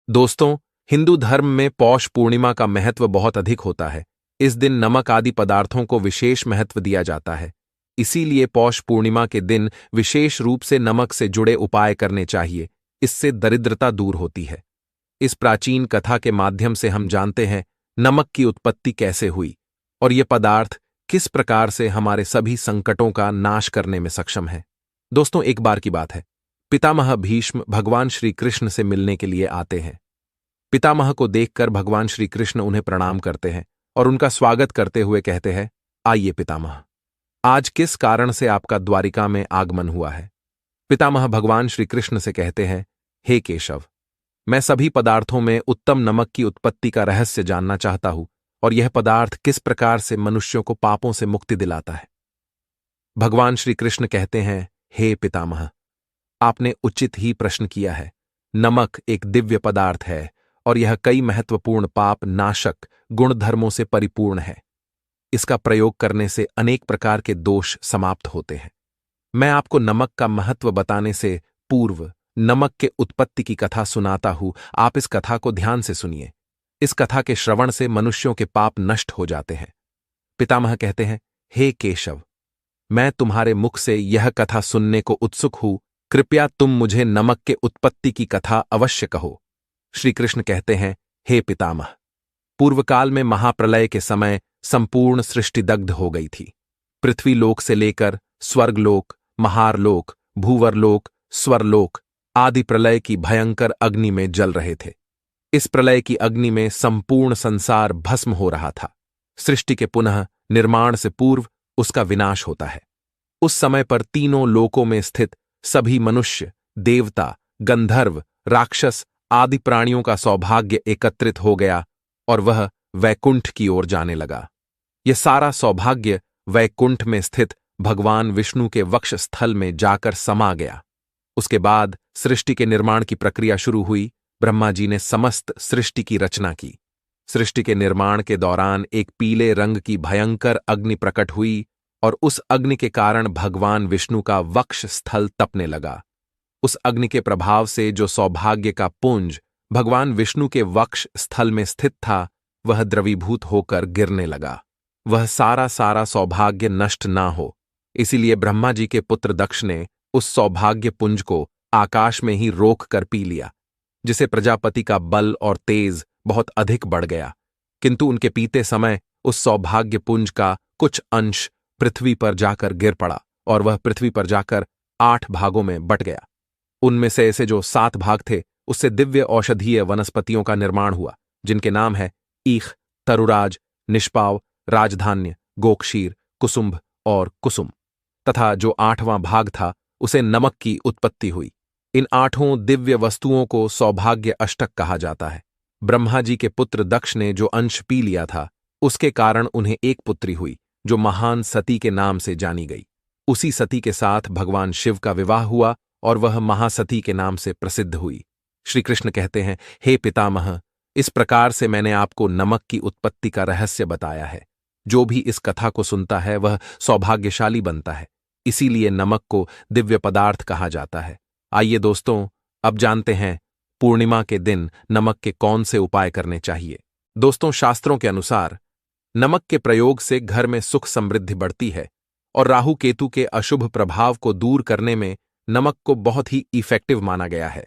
दोस्तों, हिंदू धर्म में पौष पूर्णिमा का महत्व बहुत अधिक होता है। इस दिन नमक आदि पदार्थों को विशेष महत्व दिया जाता है। इसीलिए पौष पूर्णिमा के दिन विशेष रूप से नमक से जुड़े उपाय करने चाहिए। इससे दरिद्रता दूर होती है। इस प्राचीन कथा के माध्यम से हम जानते हैं नमक की उत्पत्ति कैसे हुई और ये पदार्थ किस प्रकार से हमारे सभी संकटों का नाश करने में सक्षम है। दोस्तों, एक बार की बात है, पितामह भीष्म भगवान श्री कृष्ण से मिलने के लिए आते हैं। पितामह को देखकर भगवान श्री कृष्ण उन्हें प्रणाम करते हैं और उनका स्वागत करते हुए कहते हैं, आइए पितामह, आज किस कारण से आपका द्वारिका में आगमन हुआ है। पितामह भगवान श्री कृष्ण से कहते हैं, हे केशव, मैं सभी पदार्थों में उत्तम नमक की उत्पत्ति का रहस्य जानना चाहता हूं और यह पदार्थ किस प्रकार से मनुष्यों को पापों से मुक्ति दिलाता है। भगवान श्री कृष्ण कहते हैं, हे पितामह, आपने उचित ही प्रश्न किया है। नमक एक दिव्य पदार्थ है और यह कई महत्वपूर्ण पाप नाशक गुणधर्मों से परिपूर्ण है। इसका प्रयोग करने से अनेक प्रकार के दोष समाप्त होते हैं। मैं आपको नमक का महत्व बताने से पूर्व नमक के उत्पत्ति की कथा सुनाता हूं। आप इस कथा को ध्यान से सुनिए। इस कथा के श्रवण से मनुष्यों के पाप नष्ट हो जाते हैं। पितामह कहते हैं, हे केशव, मैं तुम्हारे मुख से यह कथा सुनने को उत्सुक हूं। कृपया तुम मुझे नमक के उत्पत्ति की कथा अवश्य कहो। श्री कृष्ण कहते हैं, हे पितामह, पूर्वकाल में महाप्रलय के समय संपूर्ण सृष्टि दग्ध हो गई थी। पृथ्वी लोक से लेकर स्वर्गलोक, महारलोक, भूवरलोक, स्वरलोक आदि प्रलय की भयंकर अग्नि में जल रहे थे। इस प्रलय की अग्नि में संपूर्ण संसार भस्म हो रहा था। सृष्टि के पुनः निर्माण से पूर्व उसका विनाश होता है। उस समय पर तीनों लोकों में स्थित सभी मनुष्य, देवता, गंधर्व, राक्षस आदि प्राणियों का सौभाग्य एकत्रित हो गया और वह वैकुंठ की ओर जाने लगा। यह सारा सौभाग्य वैकुंठ में स्थित भगवान विष्णु के वक्ष स्थल में जाकर समा गया। उसके बाद सृष्टि के निर्माण की प्रक्रिया शुरू हुई। ब्रह्मा जी ने समस्त सृष्टि की रचना की। सृष्टि के निर्माण के दौरान एक पीले रंग की भयंकर अग्नि प्रकट हुई और उस अग्नि के कारण भगवान विष्णु का वक्ष स्थल तपने लगा। उस अग्नि के प्रभाव से जो सौभाग्य का पुंज भगवान विष्णु के वक्ष स्थल में स्थित था, वह द्रवीभूत होकर गिरने लगा। वह सारा सौभाग्य नष्ट ना हो, इसीलिए ब्रह्मा जी के पुत्र दक्ष ने उस सौभाग्य पुंज को आकाश में ही रोक कर पी लिया, जिसे प्रजापति का बल और तेज बहुत अधिक बढ़ गया। किंतु उनके पीते समय उस सौभाग्य पुंज का कुछ अंश पृथ्वी पर जाकर गिर पड़ा और वह पृथ्वी पर जाकर 8 भागों में बट गया। उनमें से ऐसे जो 7 भाग थे, उससे दिव्य औषधीय वनस्पतियों का निर्माण हुआ, जिनके नाम है ईख, तरुराज, निष्पाव, राजधान्य, गोक्षीर, कुसुंभ और कुसुम। तथा जो 8वां भाग था, उसे नमक की उत्पत्ति हुई। इन 8 दिव्य वस्तुओं को सौभाग्य अष्टक कहा जाता है। ब्रह्मा जी के पुत्र दक्ष ने जो अंश पी लिया था, उसके कारण उन्हें एक पुत्री हुई, जो महान सती के नाम से जानी गई। उसी सती के साथ भगवान शिव का विवाह हुआ और वह महासती के नाम से प्रसिद्ध हुई। श्री कृष्ण कहते हैं, हे पितामह, इस प्रकार से मैंने आपको नमक की उत्पत्ति का रहस्य बताया है। जो भी इस कथा को सुनता है वह सौभाग्यशाली बनता है। इसीलिए नमक को दिव्य पदार्थ कहा जाता है। आइए दोस्तों, अब जानते हैं पूर्णिमा के दिन नमक के कौन से उपाय करने चाहिए। दोस्तों, शास्त्रों के अनुसार नमक के प्रयोग से घर में सुख समृद्धि बढ़ती है और राहु केतु के अशुभ प्रभाव को दूर करने में नमक को बहुत ही इफेक्टिव माना गया है।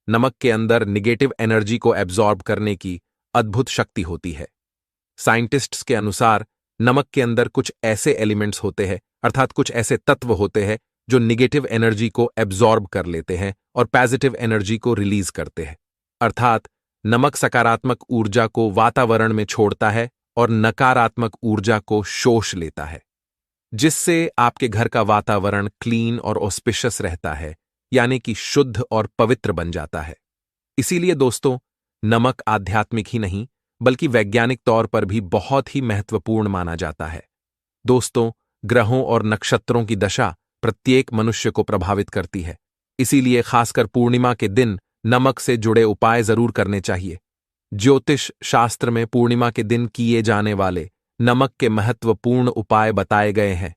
नमक के अंदर निगेटिव एनर्जी को एब्जॉर्ब करने की अद्भुत शक्ति होती है। साइंटिस्ट्स के अनुसार नमक के अंदर कुछ ऐसे एलिमेंट्स होते हैं, अर्थात कुछ ऐसे तत्व होते हैं जो निगेटिव एनर्जी को एब्जॉर्ब कर लेते हैं और पॉजिटिव एनर्जी को रिलीज करते हैं। अर्थात नमक सकारात्मक ऊर्जा को वातावरण में छोड़ता है और नकारात्मक ऊर्जा को शोष लेता है, जिससे आपके घर का वातावरण क्लीन और ऑस्पिशियस रहता है, यानी कि शुद्ध और पवित्र बन जाता है। इसीलिए दोस्तों, नमक आध्यात्मिक ही नहीं बल्कि वैज्ञानिक तौर पर भी बहुत ही महत्वपूर्ण माना जाता है। दोस्तों, ग्रहों और नक्षत्रों की दशा प्रत्येक मनुष्य को प्रभावित करती है। इसीलिए खासकर पूर्णिमा के दिन नमक से जुड़े उपाय जरूर करने चाहिए। ज्योतिष शास्त्र में पूर्णिमा के दिन किए जाने वाले नमक के महत्वपूर्ण उपाय बताए गए हैं।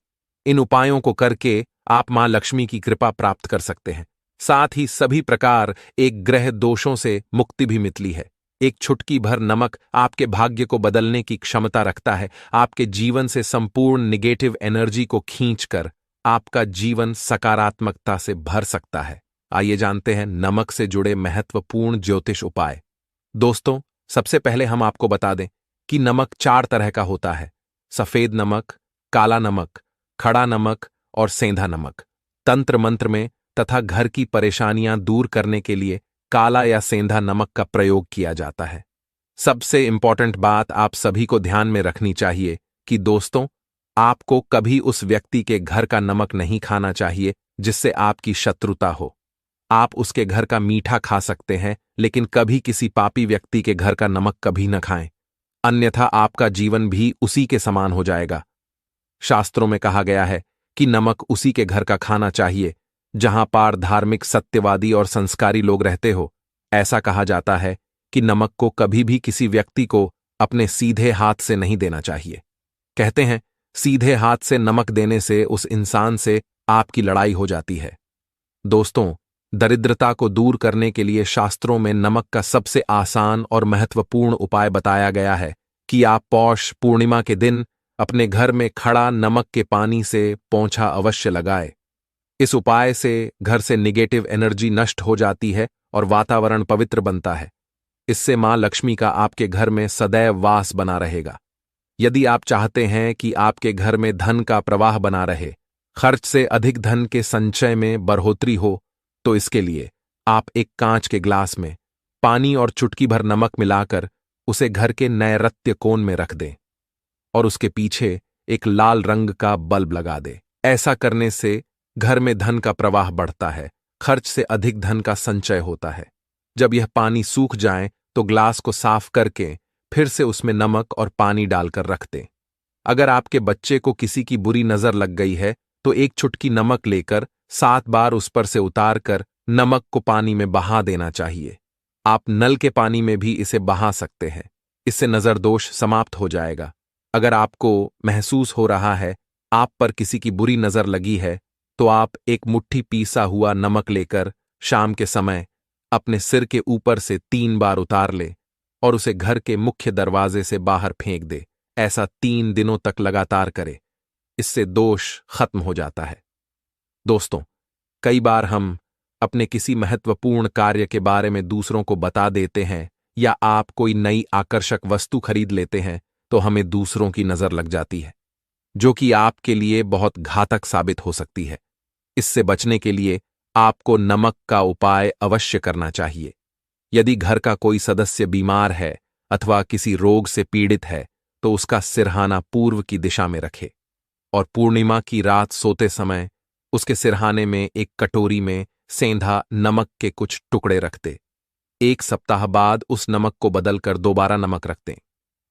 इन उपायों को करके आप मां लक्ष्मी की कृपा प्राप्त कर सकते हैं। साथ ही सभी प्रकार एक ग्रह दोषों से मुक्ति भी मिलती है। एक चुटकी भर नमक आपके भाग्य को बदलने की क्षमता रखता है, आपके जीवन से संपूर्ण निगेटिव एनर्जी को खींचकर आपका जीवन सकारात्मकता से भर सकता है। आइए जानते हैं नमक से जुड़े महत्वपूर्ण ज्योतिष उपाय। दोस्तों, सबसे पहले हम आपको बता दें कि नमक 4 तरह का होता है: सफेद नमक, काला नमक, खड़ा नमक और सेंधा नमक। तंत्र मंत्र में तथा घर की परेशानियां दूर करने के लिए काला या सेंधा नमक का प्रयोग किया जाता है। सबसे इंपॉर्टेंट बात आप सभी को ध्यान में रखनी चाहिए कि दोस्तों, आपको कभी उस व्यक्ति के घर का नमक नहीं खाना चाहिए जिससे आपकी शत्रुता हो। आप उसके घर का मीठा खा सकते हैं, लेकिन कभी किसी पापी व्यक्ति के घर का नमक कभी न खाएं, अन्यथा आपका जीवन भी उसी के समान हो जाएगा। शास्त्रों में कहा गया है कि नमक उसी के घर का खाना चाहिए जहां पर धार्मिक, सत्यवादी और संस्कारी लोग रहते हो। ऐसा कहा जाता है कि नमक को कभी भी किसी व्यक्ति को अपने सीधे हाथ से नहीं देना चाहिए। कहते हैं, सीधे हाथ से नमक देने से उस इंसान से आपकी लड़ाई हो जाती है। दोस्तों, दरिद्रता को दूर करने के लिए शास्त्रों में नमक का सबसे आसान और महत्वपूर्ण उपाय बताया गया है कि आप पौष पूर्णिमा के दिन अपने घर में खड़ा नमक के पानी से पोंछा अवश्य लगाए। इस उपाय से घर से निगेटिव एनर्जी नष्ट हो जाती है और वातावरण पवित्र बनता है। इससे मां लक्ष्मी का आपके घर में सदैव वास बना रहेगा। यदि आप चाहते हैं कि आपके घर में धन का प्रवाह बना रहे, खर्च से अधिक धन के संचय में बढ़ोतरी हो, तो इसके लिए आप एक कांच के ग्लास में पानी और चुटकी भर नमक मिलाकर उसे घर के नैऋत्य कोण में रख दें और उसके पीछे एक लाल रंग का बल्ब लगा दें। ऐसा करने से घर में धन का प्रवाह बढ़ता है, खर्च से अधिक धन का संचय होता है। जब यह पानी सूख जाए तो ग्लास को साफ करके फिर से उसमें नमक और पानी डालकर रख दें। अगर आपके बच्चे को किसी की बुरी नजर लग गई है तो एक चुटकी नमक लेकर 7 बार उस पर से उतार कर नमक को पानी में बहा देना चाहिए। आप नल के पानी में भी इसे बहा सकते हैं। इससे नजर दोष समाप्त हो जाएगा। अगर आपको महसूस हो रहा है आप पर किसी की बुरी नजर लगी है, तो आप एक मुट्ठी पीसा हुआ नमक लेकर शाम के समय अपने सिर के ऊपर से 3 बार उतार ले और उसे घर के मुख्य दरवाजे से बाहर फेंक दे। ऐसा 3 दिनों तक लगातार करे। इससे दोष खत्म हो जाता है। दोस्तों, कई बार हम अपने किसी महत्वपूर्ण कार्य के बारे में दूसरों को बता देते हैं या आप कोई नई आकर्षक वस्तु खरीद लेते हैं तो हमें दूसरों की नजर लग जाती है, जो कि आपके लिए बहुत घातक साबित हो सकती है। इससे बचने के लिए आपको नमक का उपाय अवश्य करना चाहिए। यदि घर का कोई सदस्य बीमार है अथवा किसी रोग से पीड़ित है तो उसका सिरहाना पूर्व की दिशा में रखे और पूर्णिमा की रात सोते समय उसके सिरहाने में एक कटोरी में सेंधा नमक के कुछ टुकड़े रख दे। 1 सप्ताह बाद उस नमक को बदलकर दोबारा नमक रख दें।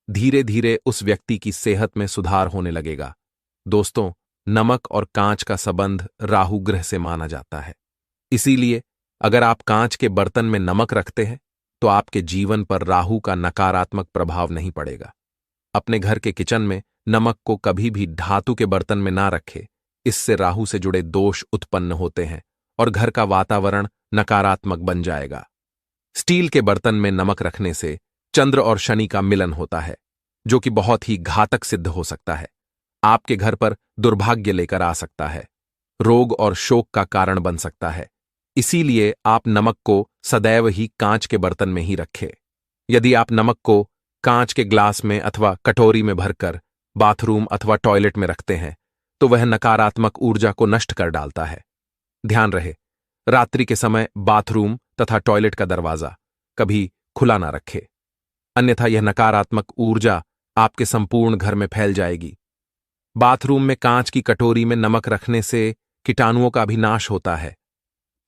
धीरे धीरे उस व्यक्ति की सेहत में सुधार होने लगेगा। दोस्तों, नमक और कांच का संबंध राहु ग्रह से माना जाता है। इसीलिए अगर आप कांच के बर्तन में नमक रखते हैं तो आपके जीवन पर राहु का नकारात्मक प्रभाव नहीं पड़ेगा। अपने घर के किचन में नमक को कभी भी धातु के बर्तन में ना रखें। इससे राहु से जुड़े दोष उत्पन्न होते हैं और घर का वातावरण नकारात्मक बन जाएगा। स्टील के बर्तन में नमक रखने से चंद्र और शनि का मिलन होता है, जो कि बहुत ही घातक सिद्ध हो सकता है। आपके घर पर दुर्भाग्य लेकर आ सकता है, रोग और शोक का कारण बन सकता है। इसीलिए आप नमक को सदैव ही कांच के बर्तन में ही रखें। यदि आप नमक को कांच के ग्लास में अथवा कटोरी में भरकर बाथरूम अथवा टॉयलेट में रखते हैं तो वह नकारात्मक ऊर्जा को नष्ट कर डालता है। ध्यान रहे, रात्रि के समय बाथरूम तथा टॉयलेट का दरवाजा कभी खुला ना रखे, अन्यथा यह नकारात्मक ऊर्जा आपके संपूर्ण घर में फैल जाएगी। बाथरूम में कांच की कटोरी में नमक रखने से कीटाणुओं का भी नाश होता है।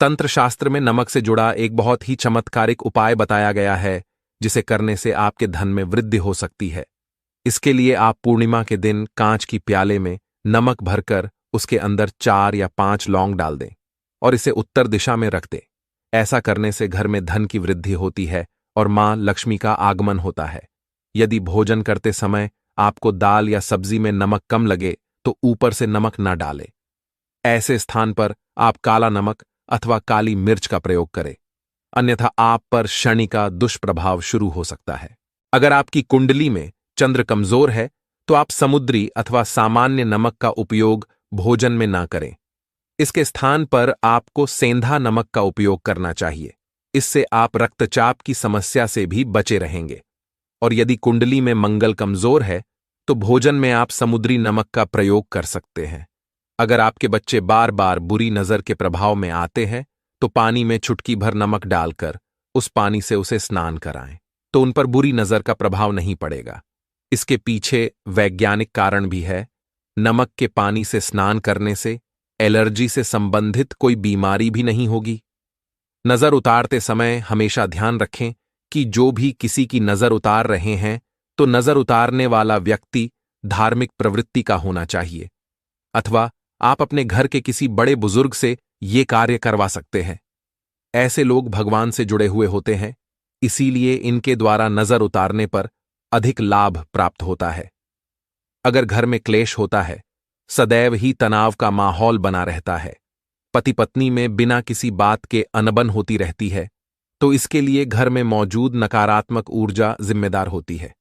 तंत्र शास्त्र में नमक से जुड़ा एक बहुत ही चमत्कारिक उपाय बताया गया है, जिसे करने से आपके धन में वृद्धि हो सकती है। इसके लिए आप पूर्णिमा के दिन कांच की प्याले में नमक भरकर उसके अंदर 4 या 5 लौंग डाल दें और इसे उत्तर दिशा में रख दें। ऐसा करने से घर में धन की वृद्धि होती है और मां लक्ष्मी का आगमन होता है। यदि भोजन करते समय आपको दाल या सब्जी में नमक कम लगे तो ऊपर से नमक न डालें। ऐसे स्थान पर आप काला नमक अथवा काली मिर्च का प्रयोग करें, अन्यथा आप पर शनि का दुष्प्रभाव शुरू हो सकता है। अगर आपकी कुंडली में चंद्र कमजोर है तो आप समुद्री अथवा सामान्य नमक का उपयोग भोजन में ना करें। इसके स्थान पर आपको सेंधा नमक का उपयोग करना चाहिए। इससे आप रक्तचाप की समस्या से भी बचे रहेंगे। और यदि कुंडली में मंगल कमजोर है तो भोजन में आप समुद्री नमक का प्रयोग कर सकते हैं। अगर आपके बच्चे बार बार बुरी नजर के प्रभाव में आते हैं तो पानी में चुटकी भर नमक डालकर उस पानी से उसे स्नान कराएं, तो उन पर बुरी नजर का प्रभाव नहीं पड़ेगा। इसके पीछे वैज्ञानिक कारण भी है। नमक के पानी से स्नान करने से एलर्जी से संबंधित कोई बीमारी भी नहीं होगी। नजर उतारते समय हमेशा ध्यान रखें कि जो भी किसी की नजर उतार रहे हैं तो नजर उतारने वाला व्यक्ति धार्मिक प्रवृत्ति का होना चाहिए, अथवा आप अपने घर के किसी बड़े बुजुर्ग से ये कार्य करवा सकते हैं। ऐसे लोग भगवान से जुड़े हुए होते हैं, इसीलिए इनके द्वारा नजर उतारने पर अधिक लाभ प्राप्त होता है। अगर घर में क्लेश होता है, सदैव ही तनाव का माहौल बना रहता है, पति पत्नी में बिना किसी बात के अनबन होती रहती है, तो इसके लिए घर में मौजूद नकारात्मक ऊर्जा जिम्मेदार होती है।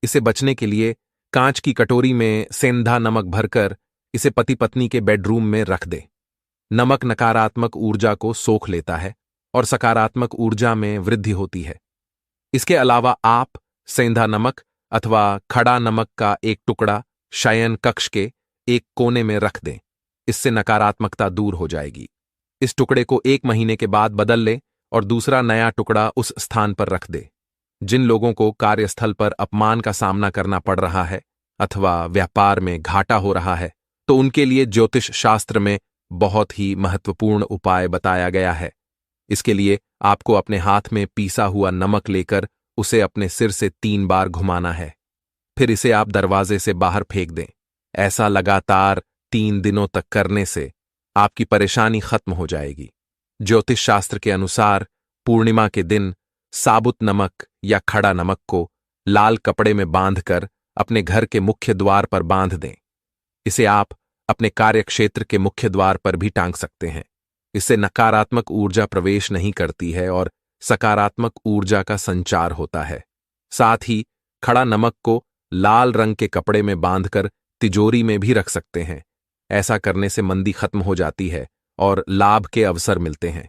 इसे बचने के लिए कांच की कटोरी में सेंधा नमक भरकर इसे पति पत्नी के बेडरूम में रख दे। नमक नकारात्मक ऊर्जा को सोख लेता है और सकारात्मक ऊर्जा में वृद्धि होती है। इसके अलावा आप सेंधा नमक अथवा खड़ा नमक का एक टुकड़ा शयन कक्ष के एक कोने में रख दें। इससे नकारात्मकता दूर हो जाएगी। इस टुकड़े को 1 महीने के बाद बदल लें और दूसरा नया टुकड़ा उस स्थान पर रख दे। जिन लोगों को कार्यस्थल पर अपमान का सामना करना पड़ रहा है अथवा व्यापार में घाटा हो रहा है, तो उनके लिए ज्योतिष शास्त्र में बहुत ही महत्वपूर्ण उपाय बताया गया है। इसके लिए आपको अपने हाथ में पीसा हुआ नमक लेकर उसे अपने सिर से 3 बार घुमाना है। फिर इसे आप दरवाजे से बाहर फेंक दें। ऐसा लगातार 3 दिनों तक करने से आपकी परेशानी खत्म हो जाएगी। ज्योतिष शास्त्र के अनुसार पूर्णिमा के दिन साबुत नमक या खड़ा नमक को लाल कपड़े में बांधकर अपने घर के मुख्य द्वार पर बांध दें। इसे आप अपने कार्यक्षेत्र के मुख्य द्वार पर भी टांग सकते हैं। इससे नकारात्मक ऊर्जा प्रवेश नहीं करती है और सकारात्मक ऊर्जा का संचार होता है। साथ ही खड़ा नमक को लाल रंग के कपड़े में बांधकर तिजोरी में भी रख सकते हैं। ऐसा करने से मंदी खत्म हो जाती है और लाभ के अवसर मिलते हैं।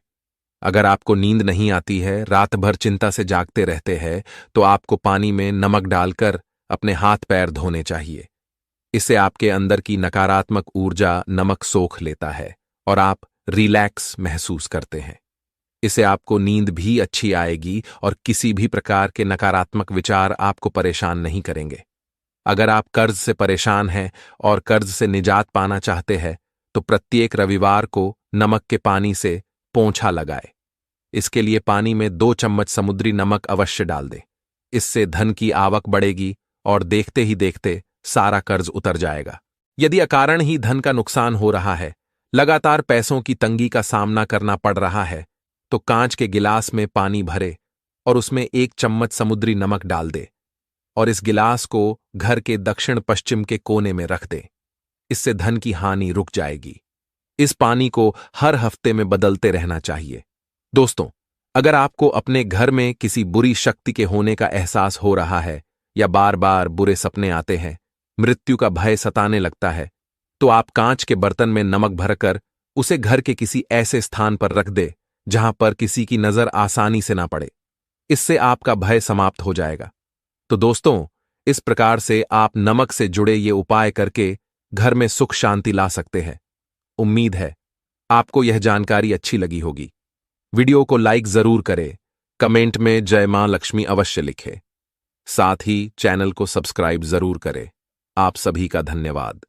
अगर आपको नींद नहीं आती है, रात भर चिंता से जागते रहते हैं, तो आपको पानी में नमक डालकर अपने हाथ पैर धोने चाहिए। इससे आपके अंदर की नकारात्मक ऊर्जा नमक सोख लेता है और आप रिलैक्स महसूस करते हैं। इससे आपको नींद भी अच्छी आएगी और किसी भी प्रकार के नकारात्मक विचार आपको परेशान नहीं करेंगे। अगर आप कर्ज से परेशान हैं और कर्ज से निजात पाना चाहते हैं, तो प्रत्येक रविवार को नमक के पानी से पोंछा लगाए। इसके लिए पानी में 2 चम्मच समुद्री नमक अवश्य डाल दें। इससे धन की आवक बढ़ेगी और देखते ही देखते सारा कर्ज उतर जाएगा। यदि अकारण ही धन का नुकसान हो रहा है, लगातार पैसों की तंगी का सामना करना पड़ रहा है, तो कांच के गिलास में पानी भरे और उसमें 1 चम्मच समुद्री नमक डाल दे और इस गिलास को घर के दक्षिण पश्चिम के कोने में रख दे। इससे धन की हानि रुक जाएगी। इस पानी को हर हफ्ते में बदलते रहना चाहिए। दोस्तों, अगर आपको अपने घर में किसी बुरी शक्ति के होने का एहसास हो रहा है या बार बार बुरे सपने आते हैं, मृत्यु का भय सताने लगता है, तो आप कांच के बर्तन में नमक भरकर उसे घर के किसी ऐसे स्थान पर रख दे जहां पर किसी की नजर आसानी से ना पड़े। इससे आपका भय समाप्त हो जाएगा। तो दोस्तों, इस प्रकार से आप नमक से जुड़े ये उपाय करके घर में सुख शांति ला सकते हैं। उम्मीद है आपको यह जानकारी अच्छी लगी होगी। वीडियो को लाइक जरूर करें, कमेंट में जय मां लक्ष्मी अवश्य लिखें। साथ ही चैनल को सब्सक्राइब जरूर करें। आप सभी का धन्यवाद।